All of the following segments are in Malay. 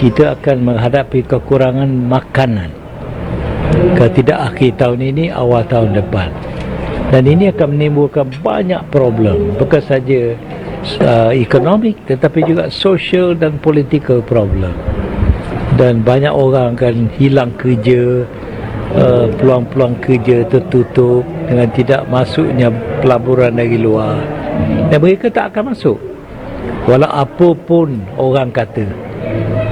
kita akan menghadapi kekurangan makanan tidak akhir tahun ini, awal tahun depan. Dan ini akan menimbulkan banyak problem, bukan saja ekonomik tetapi juga social dan political problem. Dan banyak orang akan hilang kerja, peluang-peluang kerja tertutup dengan tidak masuknya pelaburan dari luar, dan mereka tak akan masuk walau apa pun orang kata.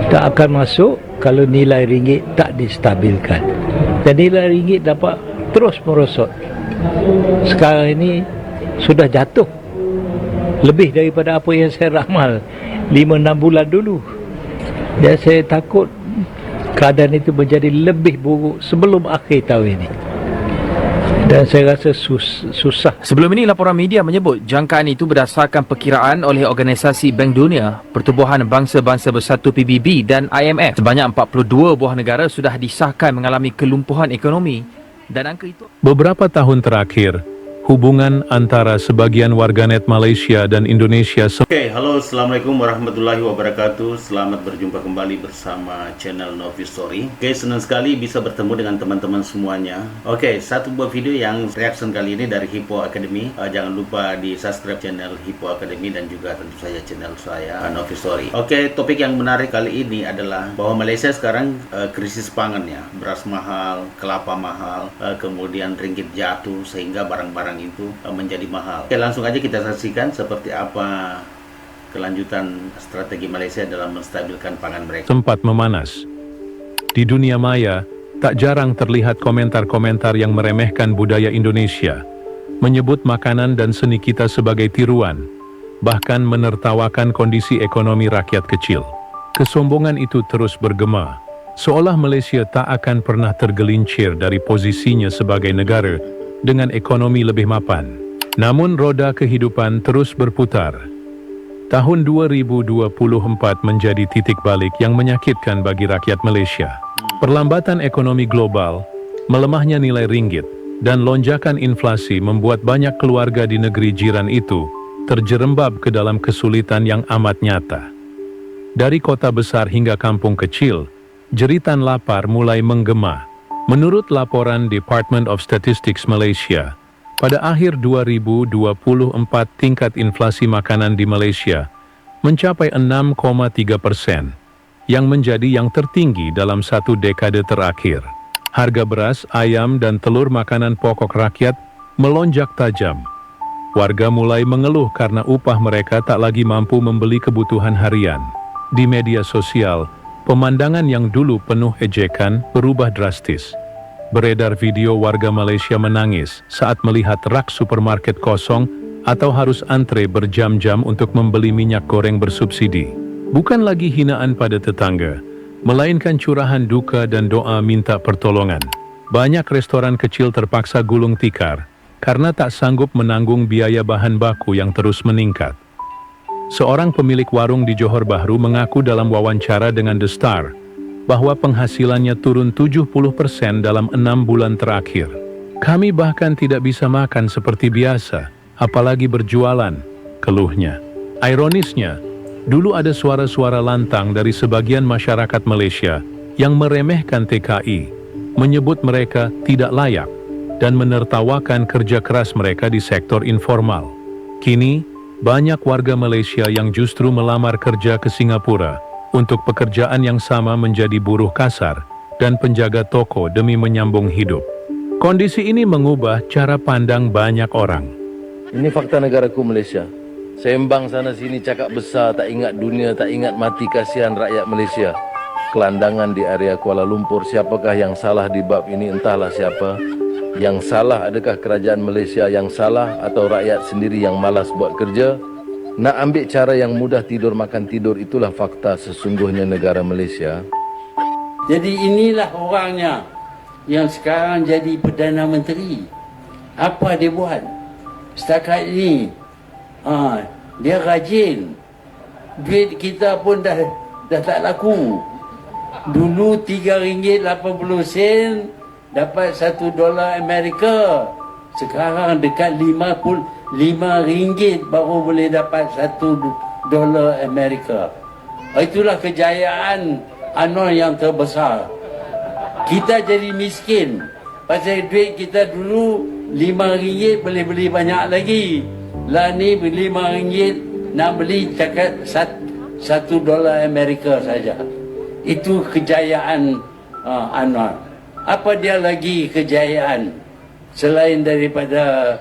Tak akan masuk kalau nilai ringgit tak distabilkan, dan nilai ringgit dapat terus merosot. Sekarang ini sudah jatuh lebih daripada apa yang saya ramal 5-6 bulan dulu, dan saya takut keadaan itu menjadi lebih buruk sebelum akhir tahun ini. Dan saya rasa susah. Sebelum ini, laporan media menyebut jangkaan itu berdasarkan perkiraan oleh Organisasi Bank Dunia, Pertubuhan Bangsa-Bangsa Bersatu PBB dan IMF. Sebanyak 42 buah negara sudah disahkan mengalami kelumpuhan ekonomi, dan angka itu... Beberapa tahun terakhir, hubungan antara sebagian warganet Malaysia dan Indonesia... Oke, halo, Assalamualaikum warahmatullahi wabarakatuh. Selamat berjumpa kembali bersama channel Novi Story. Oke, senang sekali bisa bertemu dengan teman-teman semuanya. Oke, satu buah video yang reaction kali ini dari Hippo Academy. Jangan lupa di subscribe channel Hippo Academy dan juga tentu saja channel saya, Novi Story. Oke, topik yang menarik kali ini adalah bahwa Malaysia sekarang krisis pangan ya. Beras mahal, kelapa mahal, kemudian ringgit jatuh sehingga barang-barang itu menjadi mahal. Oke, langsung aja kita saksikan seperti apa kelanjutan strategi Malaysia dalam menstabilkan pangan mereka. Sempat memanas. Di dunia maya, tak jarang terlihat komentar-komentar yang meremehkan budaya Indonesia, menyebut makanan dan seni kita sebagai tiruan, bahkan menertawakan kondisi ekonomi rakyat kecil. Kesombongan itu terus bergema, seolah Malaysia tak akan pernah tergelincir dari posisinya sebagai negara dengan ekonomi lebih mapan. Namun roda kehidupan terus berputar. Tahun 2024 menjadi titik balik yang menyakitkan bagi rakyat Malaysia. Perlambatan ekonomi global, melemahnya nilai ringgit, dan lonjakan inflasi membuat banyak keluarga di negeri jiran itu terjerembab ke dalam kesulitan yang amat nyata. Dari kota besar hingga kampung kecil, jeritan lapar mulai menggema. Menurut laporan Department of Statistics Malaysia, pada akhir 2024 tingkat inflasi makanan di Malaysia mencapai 6,3%, yang menjadi yang tertinggi dalam satu dekade terakhir. Harga beras, ayam, dan telur makanan pokok rakyat melonjak tajam. Warga mulai mengeluh karena upah mereka tak lagi mampu membeli kebutuhan harian. Di media sosial, pemandangan yang dulu penuh ejekan berubah drastis. Beredar video warga Malaysia menangis saat melihat rak supermarket kosong atau harus antre berjam-jam untuk membeli minyak goreng bersubsidi. Bukan lagi hinaan pada tetangga, melainkan curahan duka dan doa minta pertolongan. Banyak restoran kecil terpaksa gulung tikar karena tak sanggup menanggung biaya bahan baku yang terus meningkat. Seorang pemilik warung di Johor Bahru mengaku dalam wawancara dengan The Star bahwa penghasilannya turun 70% dalam 6 bulan terakhir. Kami bahkan tidak bisa makan seperti biasa, apalagi berjualan, keluhnya. Ironisnya, dulu ada suara-suara lantang dari sebagian masyarakat Malaysia yang meremehkan TKI, menyebut mereka tidak layak, dan menertawakan kerja keras mereka di sektor informal. Kini, banyak warga Malaysia yang justru melamar kerja ke Singapura untuk pekerjaan yang sama menjadi buruh kasar dan penjaga toko demi menyambung hidup. Kondisi ini mengubah cara pandang banyak orang. Ini fakta negaraku Malaysia. Sembang sana sini cakap besar, tak ingat dunia, tak ingat mati, kasihan rakyat Malaysia. Kelandangan di area Kuala Lumpur, siapakah yang salah di bab ini? Entahlah siapa. Yang salah adakah kerajaan Malaysia yang salah atau rakyat sendiri yang malas buat kerja? Nak ambil cara yang mudah tidur makan tidur, itulah fakta sesungguhnya negara Malaysia. Jadi inilah orangnya yang sekarang jadi Perdana Menteri. Apa dia buat? Setakat ini dia rajin. Duit kita pun dah tak laku. Dulu RM3.80 dapat $1 Amerika. Sekarang dekat RM55 baru boleh dapat $1 Amerika. Itulah kejayaan yang terbesar. Kita jadi miskin. Pasal duit kita dulu RM5 boleh beli banyak lagi. Lah ni RM5 nak beli cakap $1 Amerika saja. Itu kejayaan Anwar. Apa dia lagi kejayaan selain daripada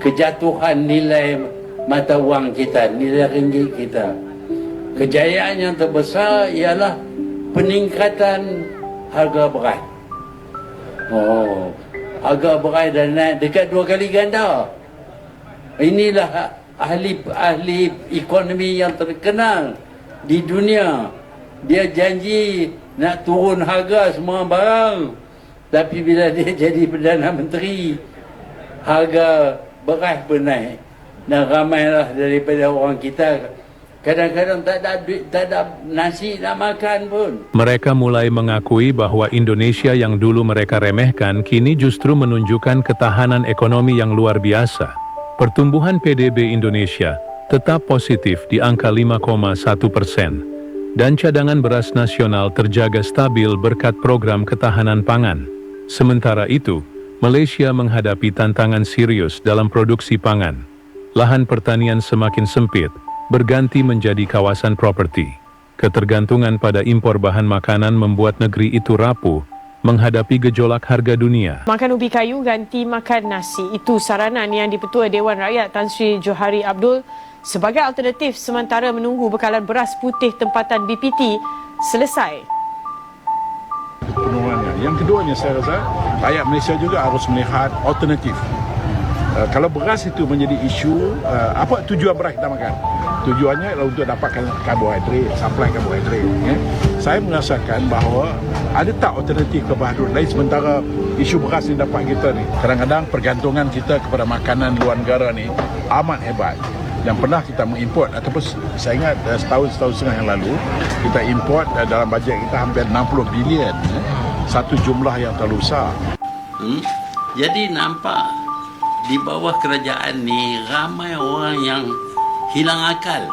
kejatuhan nilai mata wang kita, nilai ringgit kita? Kejayaan yang terbesar ialah peningkatan harga beras. Harga beras dah naik dekat 2 kali ganda. Inilah ahli ekonomi yang terkenal di dunia. Dia janji nak turun harga semua barang. Tapi bila dia jadi Perdana Menteri, harga beras pun naik. Dan ramailah daripada orang kita kadang-kadang tak ada duit, tak ada nasi nak makan pun. Mereka mulai mengakui bahwa Indonesia yang dulu mereka remehkan kini justru menunjukkan ketahanan ekonomi yang luar biasa. Pertumbuhan PDB Indonesia tetap positif di angka 5,1%. Dan cadangan beras nasional terjaga stabil berkat program ketahanan pangan. Sementara itu, Malaysia menghadapi tantangan serius dalam produksi pangan. Lahan pertanian semakin sempit, berganti menjadi kawasan properti. Ketergantungan pada impor bahan makanan membuat negeri itu rapuh menghadapi gejolak harga dunia. Makan ubi kayu ganti makan nasi. Itu saranan yang Dipertua Dewan Rakyat Tan Sri Johari Abdul sebagai alternatif sementara menunggu bekalan beras putih tempatan BPT selesai. Penurunan. Yang keduanya saya rasa rakyat Malaysia juga harus melihat alternatif. Kalau beras itu menjadi isu, apa tujuan beras kita makan? Tujuannya adalah untuk dapatkan karbohidrat, suplai karbohidrat. Saya merasakan bahawa ada tak alternatif karbohidrat lain sementara isu beras yang dapat kita ni. Kadang-kadang pergantungan kita kepada makanan luar negara ni amat hebat. Dan pernah kita mengimport ataupun saya ingat setahun setengah yang lalu kita import dalam bajet kita hampir 60 bilion. Satu jumlah yang terlalu besar. Jadi nampak di bawah kerajaan ni ramai orang yang hilang akal.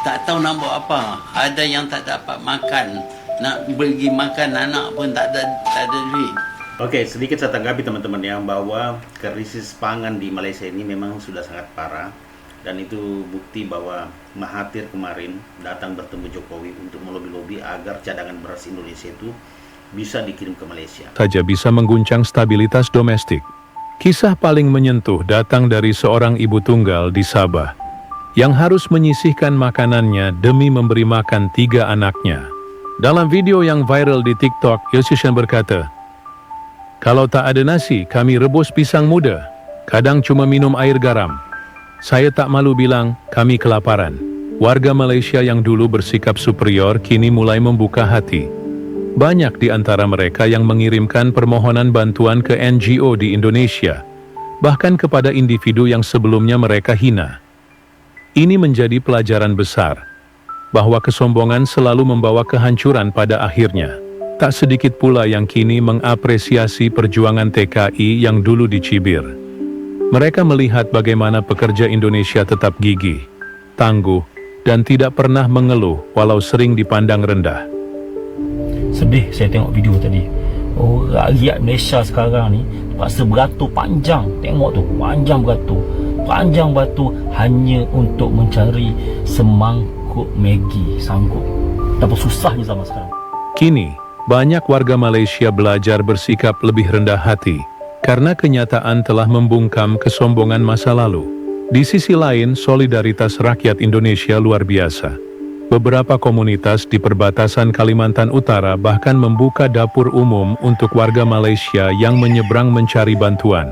Tak tahu nak buat apa. Ada yang tak dapat makan. Nak bagi makan anak pun tak ada duit. Oke, sedikit saya tanggapi teman-teman ya, bahwa krisis pangan di Malaysia ini memang sudah sangat parah. Dan itu bukti bahwa Mahathir kemarin datang bertemu Jokowi untuk melobi-lobi agar cadangan beras Indonesia itu bisa dikirim ke Malaysia. Saja bisa mengguncang stabilitas domestik. Kisah paling menyentuh datang dari seorang ibu tunggal di Sabah yang harus menyisihkan makanannya demi memberi makan 3 anaknya. Dalam video yang viral di TikTok, Yoshishan berkata, "Kalau tak ada nasi, kami rebus pisang muda. Kadang cuma minum air garam. Saya tak malu bilang, kami kelaparan." Warga Malaysia yang dulu bersikap superior kini mulai membuka hati. Banyak di antara mereka yang mengirimkan permohonan bantuan ke NGO di Indonesia, bahkan kepada individu yang sebelumnya mereka hina. Ini menjadi pelajaran besar, bahwa kesombongan selalu membawa kehancuran pada akhirnya. Tak sedikit pula yang kini mengapresiasi perjuangan TKI yang dulu dicibir. Mereka melihat bagaimana pekerja Indonesia tetap gigih, tangguh, dan tidak pernah mengeluh walau sering dipandang rendah. Sedih saya tengok video tadi. Rakyat Malaysia sekarang ni terpaksa beratur panjang. Tengok tu, panjang beratur hanya untuk mencari semangkuk Maggi sanggup. Betapa susahnya zaman sekarang. Kini, banyak warga Malaysia belajar bersikap lebih rendah hati karena kenyataan telah membungkam kesombongan masa lalu. Di sisi lain, solidaritas rakyat Indonesia luar biasa. Beberapa komunitas di perbatasan Kalimantan Utara bahkan membuka dapur umum untuk warga Malaysia yang menyeberang mencari bantuan.